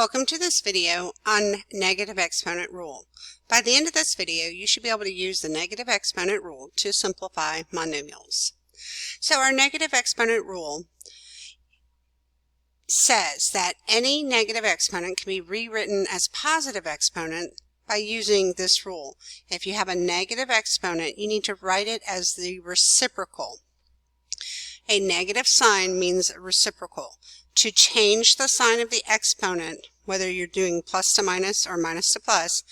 Welcome to this video on negative exponent rule. By the end of this video, you should be able to use the negative exponent rule to simplify monomials. So our negative exponent rule says that any negative exponent can be rewritten as positive exponent by using this rule. If you have a negative exponent, you need to write it as the reciprocal. A negative sign means reciprocal. To change the sign of the exponent, whether you're doing plus to minus or minus to plus,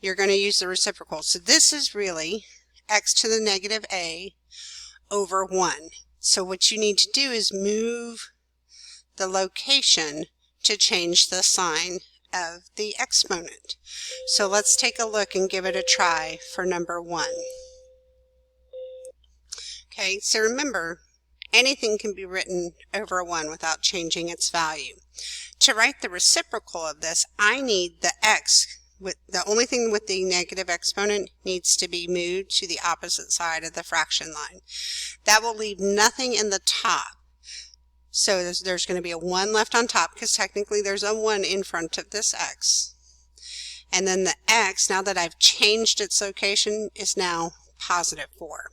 you're going to use the reciprocal. So this is really x to the negative a over 1. So what you need to do is move the location to change the sign of the exponent. So let's take a look and give it a try for number 1. Okay, so remember, anything can be written over 1 without changing its value. To write the reciprocal of this, I need the x, the only thing with the negative exponent needs to be moved to the opposite side of the fraction line. That will leave nothing in the top. So there's going to be a 1 left on top because technically there's a 1 in front of this x. And then the x, now that I've changed its location, is now positive 4.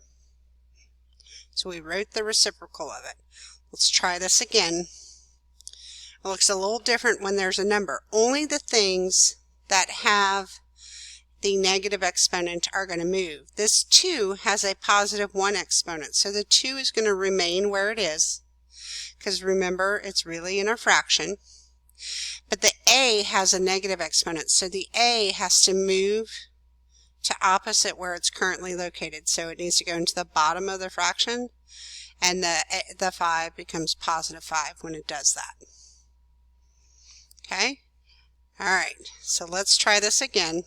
So we wrote the reciprocal of it. Let's try this again. It looks a little different when there's a number. Only the things that have the negative exponent are going to move. This 2 has a positive 1 exponent, so the 2 is going to remain where it is, because remember, it's really in a fraction. But the a has a negative exponent, so the a has to move to opposite where it's currently located. So it needs to go into the bottom of the fraction, and the 5 becomes positive 5 when it does that. Okay? All right, so let's try this again.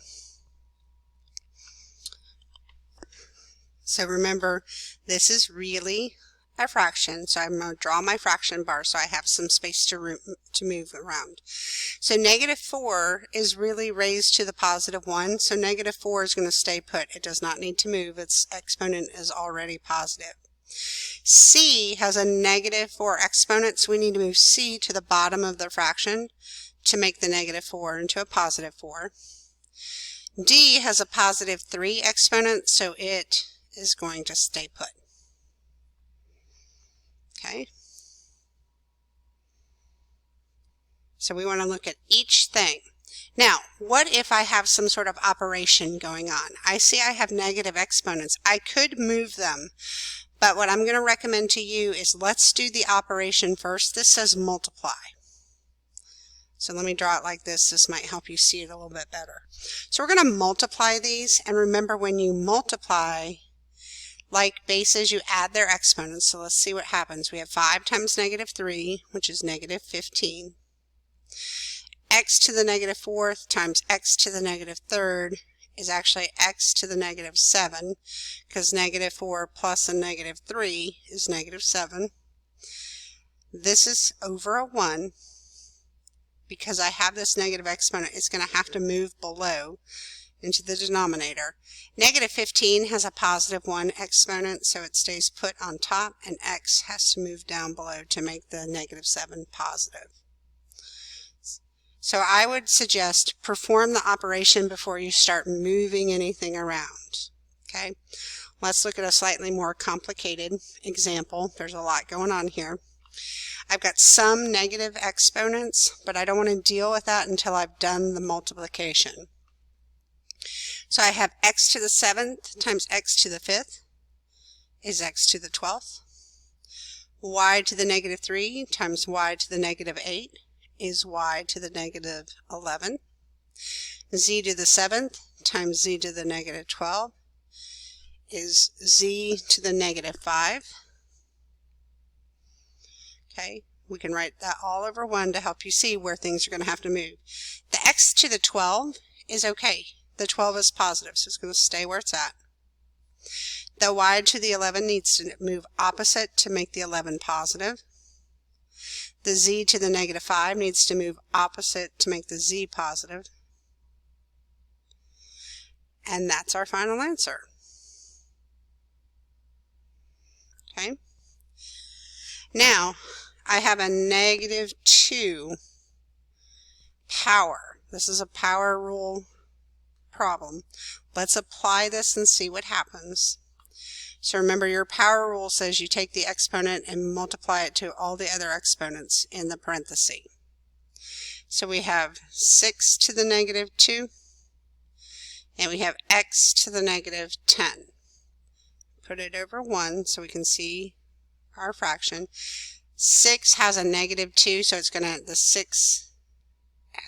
So remember, this is really a fraction, so I'm going to draw my fraction bar so I have some space to move around. So negative 4 is really raised to the positive 1, so negative 4 is going to stay put. It does not need to move. Its exponent is already positive. C has a negative 4 exponent, so we need to move C to the bottom of the fraction to make the negative 4 into a positive 4. D has a positive 3 exponent, so it is going to stay put. Okay, so we want to look at each thing. Now, what if I have some sort of operation going on? I see I have negative exponents. I could move them, but what I'm going to recommend to you is let's do the operation first. This says multiply. So let me draw it like this. This might help you see it a little bit better. So we're going to multiply these, and remember, when you multiply like bases, you add their exponents. So let's see what happens. We have 5 times negative 3, which is negative 15. X to the negative 4th times x to the negative 3rd is actually x to the negative 7, because negative 4 plus a negative 3 is negative 7. This is over a 1. Because I have this negative exponent, it's going to have to move below into the denominator. Negative 15 has a positive 1 exponent, so it stays put on top, and x has to move down below to make the negative 7 positive. So I would suggest perform the operation before you start moving anything around. Okay, let's look at a slightly more complicated example. There's a lot going on here. I've got some negative exponents, but I don't want to deal with that until I've done the multiplication. So I have x to the 7th times x to the 5th is x to the 12th. Y to the negative 3 times y to the negative 8 is y to the negative 11. Z to the 7th times z to the negative 12 is z to the negative 5. Okay, we can write that all over 1 to help you see where things are going to have to move. The x to the 12 is okay. The 12 is positive, so it's going to stay where it's at. The y to the 11 needs to move opposite to make the 11 positive. The z to the negative 5 needs to move opposite to make the z positive. And that's our final answer. Okay. Now, I have a negative 2 power. This is a power rule problem. Let's apply this and see what happens. So remember, your power rule says you take the exponent and multiply it to all the other exponents in the parenthesis. So we have 6 to the negative 2, and we have x to the negative 10. Put it over 1 so we can see our fraction. 6 has a negative 2, so it's the 6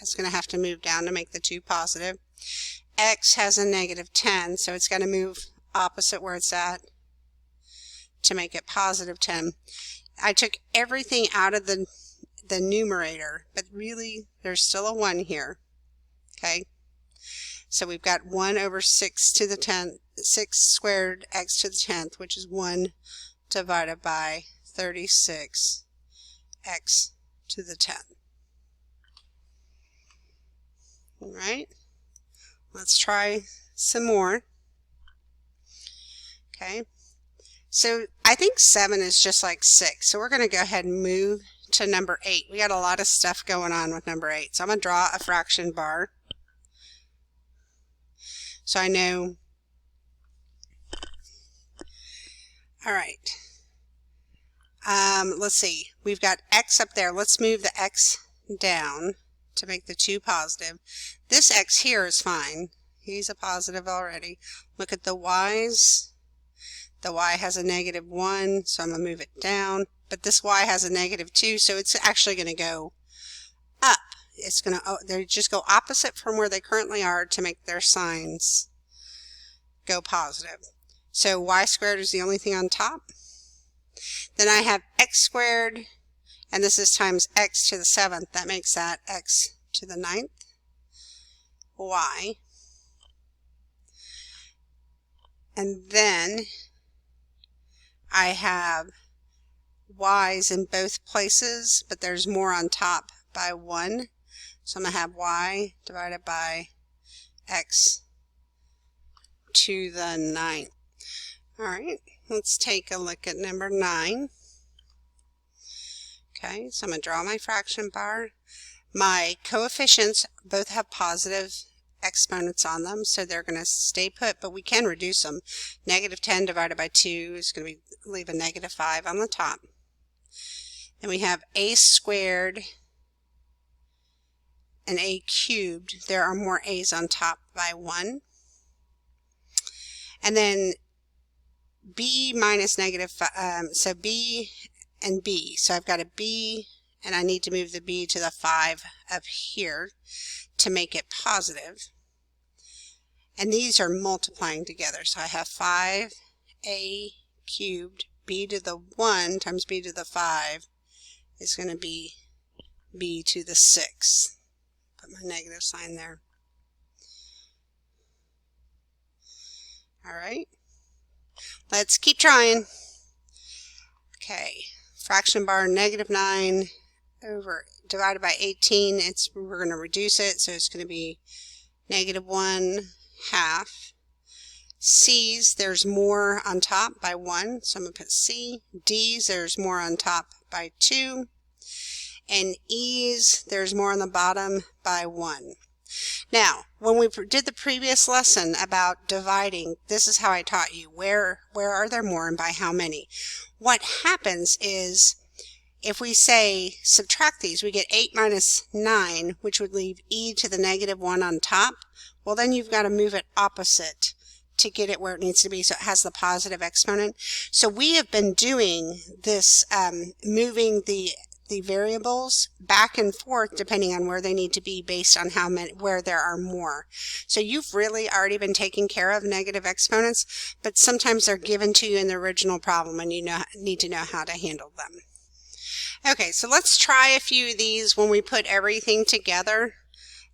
is going to have to move down to make the 2 positive. X has a negative 10, so it's going to move opposite where it's at to make it positive 10. I took everything out of the numerator, but really there's still a 1 here. Okay, so we've got 1 over 6 to the 10th, 6 squared x to the 10th, which is 1 divided by 36 x to the 10th. All right, let's try some more. Okay, so I think 7 is just like 6, so we're going to go ahead and move to number 8. We got a lot of stuff going on with number 8, so I'm going to draw a fraction bar. So I know, all right, let's see, we've got x up there. Let's move the x down to make the 2 positive. This x here is fine. He's a positive already. Look at the y's. The y has a negative 1, so I'm going to move it down. But this y has a negative 2, so it's actually going to go up. It's going to, they just go opposite from where they currently are to make their signs go positive. So y squared is the only thing on top. Then I have x squared, and this is times x to the 7th. That makes that x to the 9th. Y. And then I have y's in both places, but there's more on top by 1. So I'm going to have y divided by x to the 9th. All right, let's take a look at number 9. Okay, so I'm going to draw my fraction bar. My coefficients both have positive exponents on them, so they're going to stay put, but we can reduce them. Negative 10 divided by 2 is going to leave a negative 5 on the top. Then we have a squared and a cubed. There are more a's on top by 1. And then b minus negative 5, so b and b. So I've got a b, and I need to move the b to the 5 up here to make it positive. And these are multiplying together. So I have 5a cubed, b to the 1 times b to the 5 is going to be b to the 6. Put my negative sign there. All right, let's keep trying. Okay, fraction bar negative 9 over divided by 18. We're going to reduce it, so it's going to be negative 1/2. C's, there's more on top by 1, so I'm going to put C. D's, there's more on top by 2. And E's, there's more on the bottom by 1. Now, when we did the previous lesson about dividing, this is how I taught you. Where are there more and by how many? What happens is, if we say subtract these, we get 8 minus 9, which would leave e to the negative 1 on top. Well, then you've got to move it opposite to get it where it needs to be, so it has the positive exponent. So we have been doing this, moving the variables back and forth depending on where they need to be based on how many, where there are more. So you've really already been taking care of negative exponents, but sometimes they're given to you in the original problem and you need to know how to handle them. Okay, so let's try a few of these when we put everything together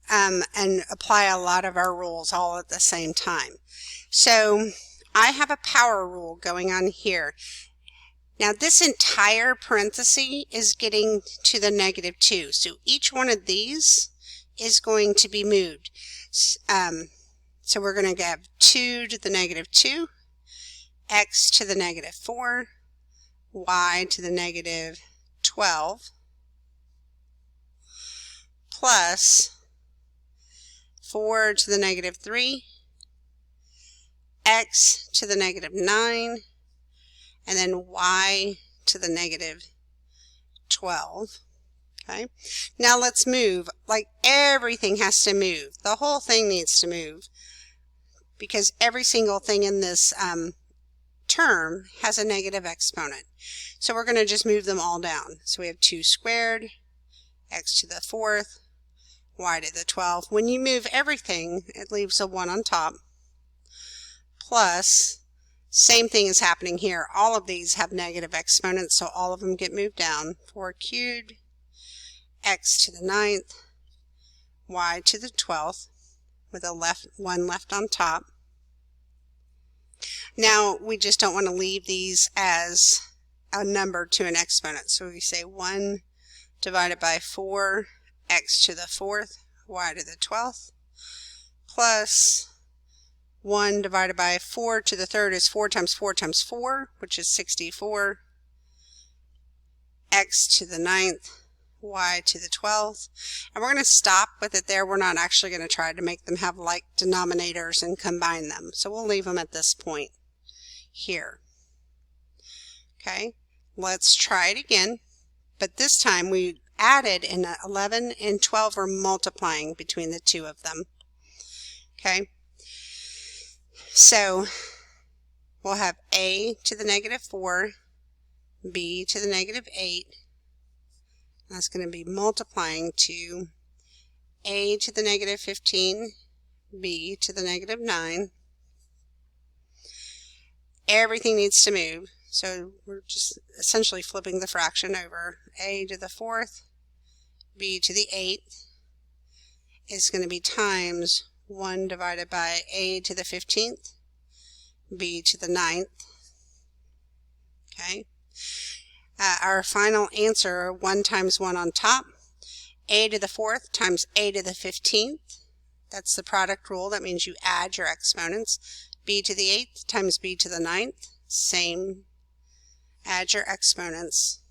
and apply a lot of our rules all at the same time. So I have a power rule going on here. Now this entire parenthesis is getting to the negative 2. So each one of these is going to be moved. So we're going to have 2 to the negative 2, x to the negative 4, y to the negative 12, plus 4 to the negative 3, x to the negative 9, and then y to the negative 12. Okay, now let's move. Like, everything has to move. The whole thing needs to move because every single thing in this term has a negative exponent. So we're going to just move them all down. So we have 2 squared, x to the 4th, y to the 12th. When you move everything, it leaves a 1 on top. Plus, same thing is happening here. All of these have negative exponents, so all of them get moved down. 4 cubed, x to the 9th, y to the 12th, with a 1 left on top. Now, we just don't want to leave these as a number to an exponent. So we say 1 divided by 4, x to the 4th, y to the 12th, plus 1 divided by 4 to the 3rd is 4 times 4 times 4, which is 64, x to the 9th, y to the 12th. And we're going to stop with it there. We're not actually going to try to make them have like denominators and combine them. So we'll leave them at this point here. Okay, let's try it again. But this time we added, and 11 and 12 are multiplying between the two of them. Okay, so we'll have a to the negative 4, b to the negative 8. That's going to be multiplying to a to the negative 15, b to the negative 9. Everything needs to move, so we're just essentially flipping the fraction over. A to the 4th, b to the 8th is going to be times 1 divided by a to the 15th, b to the 9th. Okay. Our final answer, 1 times 1 on top, a to the 4th times a to the 15th. That's the product rule. That means you add your exponents. B to the 8th times b to the 9th. Same. Add your exponents.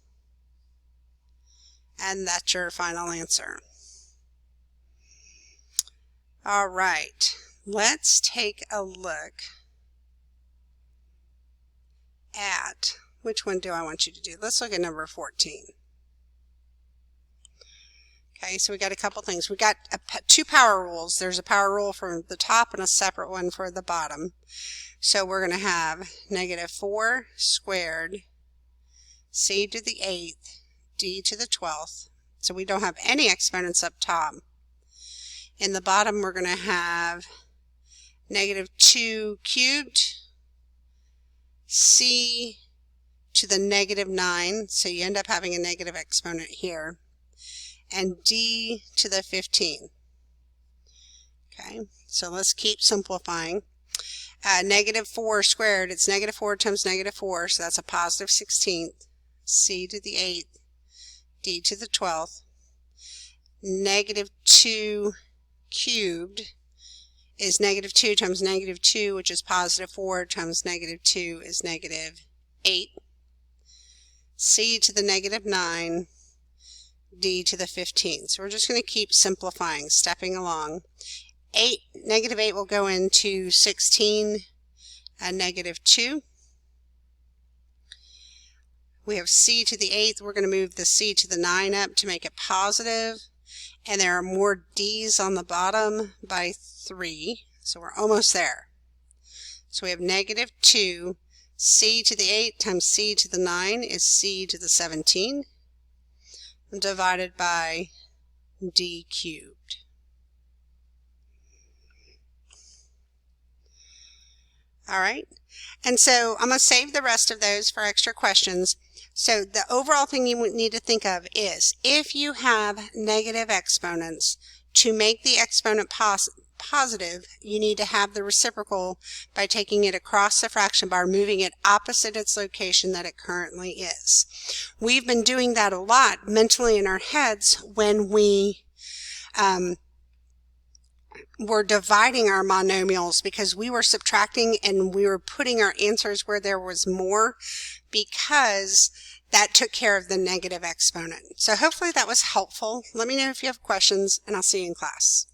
And that's your final answer. All right. Let's take a look at, which one do I want you to do? Let's look at number 14. Okay, so we got a couple things. We got 2 power rules. There's a power rule for the top and a separate one for the bottom. So we're going to have negative 4 squared, c to the 8th, d to the 12th. So we don't have any exponents up top. In the bottom, we're going to have negative 2 cubed, c to the negative 9. So you end up having a negative exponent here. And d to the 15. Okay, so let's keep simplifying. Negative 4 squared, it's negative 4 times negative 4, so that's a positive 16th. C to the 8th, d to the 12th. Negative 2 cubed is negative 2 times negative 2, which is positive 4 times negative 2 is negative 8. C to the negative 9. D to the 15. So we're just going to keep simplifying, stepping along. Negative 8 will go into 16 and negative 2. We have c to the 8th. We're going to move the c to the 9 up to make it positive. And there are more d's on the bottom by 3. So we're almost there. So we have negative 2. C to the 8 times c to the 9 is c to the 17. Divided by d cubed. All right, and so I'm going to save the rest of those for extra questions. So the overall thing you need to think of is, if you have negative exponents, to make the exponent positive, you need to have the reciprocal by taking it across the fraction bar, moving it opposite its location that it currently is. We've been doing that a lot mentally in our heads when we were dividing our monomials, because we were subtracting and we were putting our answers where there was more, because that took care of the negative exponent. So hopefully that was helpful. Let me know if you have questions, and I'll see you in class.